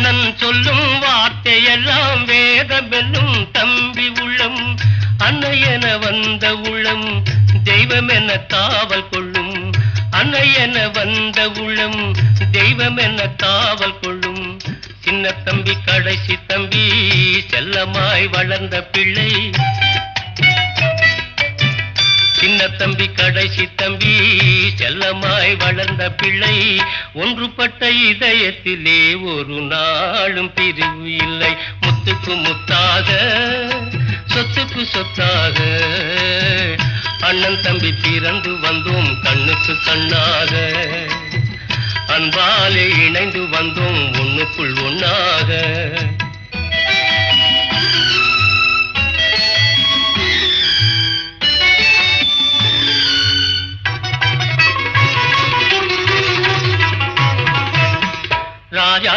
அண்ணன் சொல்லும் வார்த்தையெல்லாம் வேதமெல்லும் தம்பி உள்ளம். அன்னையென வந்த உள்ளம் தெய்வம் என காவல் கொள்ளும். அன்னையென வந்த உள்ளம் தெய்வம் என காவல் கொள்ளும். சின்ன தம்பி கடைசி தம்பி செல்லமாய் வளர்ந்த பிள்ளை. சின்ன தம்பி கடைசி தம்பி செல்லமாய் வளர்ந்த பிள்ளை. ஒன்றுபட்ட இதயத்திலே ஒரு நாளும் பிரிவு இல்லை. முத்துக்கு முத்தாக சொத்துக்கு சொத்தாக அண்ணன் தம்பி பிறந்து வந்தோம் கண்ணுக்கு கண்ணாக. அன்பாலே இணைந்து வந்தோம் ஒண்ணுக்குள் ஒண்ணாக. ராஜா